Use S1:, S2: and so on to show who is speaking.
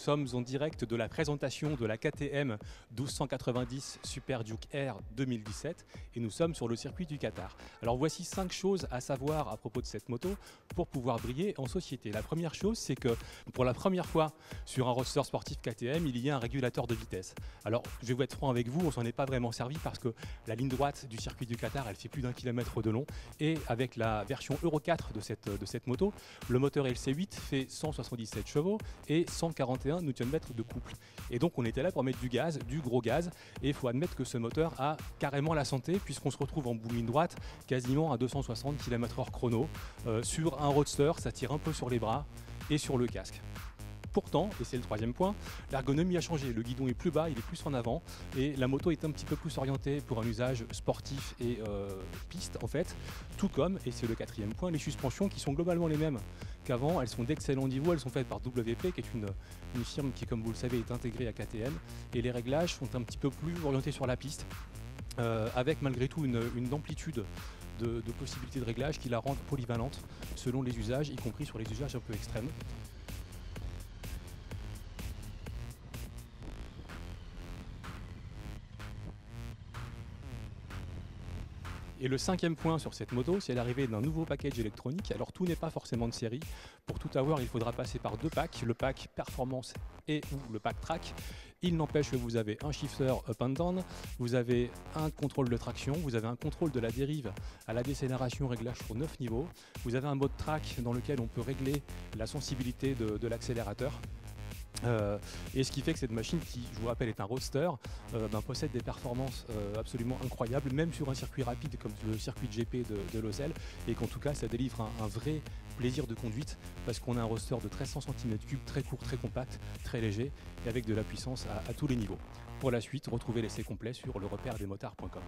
S1: sommes en direct de la présentation de la KTM 1290 Super Duke R 2017 et nous sommes sur le circuit du Qatar. Alors voici 5 choses à savoir à propos de cette moto pour pouvoir briller en société. La première chose, c'est que pour la première fois sur un roadster sportif KTM, il y a un régulateur de vitesse. Alors je vais vous être franc avec vous, on s'en est pas vraiment servi parce que la ligne droite du circuit du Qatar, elle fait plus d'1 km de long et avec la version Euro 4 de cette moto, le moteur LC8 fait 177 chevaux et 141 Nm de couple. Et donc on était là pour mettre du gaz, du gros gaz, et il faut admettre que ce moteur a carrément la santé puisqu'on se retrouve en bout de ligne droite quasiment à 260 km/h chrono. Sur un roadster, ça tire un peu sur les bras et sur le casque. Pourtant, et c'est le troisième point, l'ergonomie a changé. Le guidon est plus bas, il est plus en avant et la moto est un petit peu plus orientée pour un usage sportif et piste en fait. Tout comme, et c'est le quatrième point, les suspensions qui sont globalement les mêmes qu'avant. Elles sont d'excellent niveau, elles sont faites par WP qui est une firme qui, comme vous le savez, est intégrée à KTM. Et les réglages sont un petit peu plus orientés sur la piste avec malgré tout une amplitude de possibilités de réglage qui la rendent polyvalente selon les usages, y compris sur les usages un peu extrêmes. Et le cinquième point sur cette moto, c'est l'arrivée d'un nouveau package électronique. Alors tout n'est pas forcément de série. Pour tout avoir, il faudra passer par deux packs, le pack Performance et ou le pack Track. Il n'empêche que vous avez un shifter up and down, vous avez un contrôle de traction, vous avez un contrôle de la dérive à la décélération, réglage sur 9 niveaux. Vous avez un mode track dans lequel on peut régler la sensibilité de l'accélérateur. Et ce qui fait que cette machine, qui je vous rappelle est un roadster, possède des performances absolument incroyables, même sur un circuit rapide comme le circuit GP de Losail, et qu'en tout cas ça délivre un vrai plaisir de conduite parce qu'on a un roadster de 1300 cm3, très court, très compact, très léger et avec de la puissance à tous les niveaux. Pour la suite, retrouvez l'essai complet sur lerepaire-des-motards.com.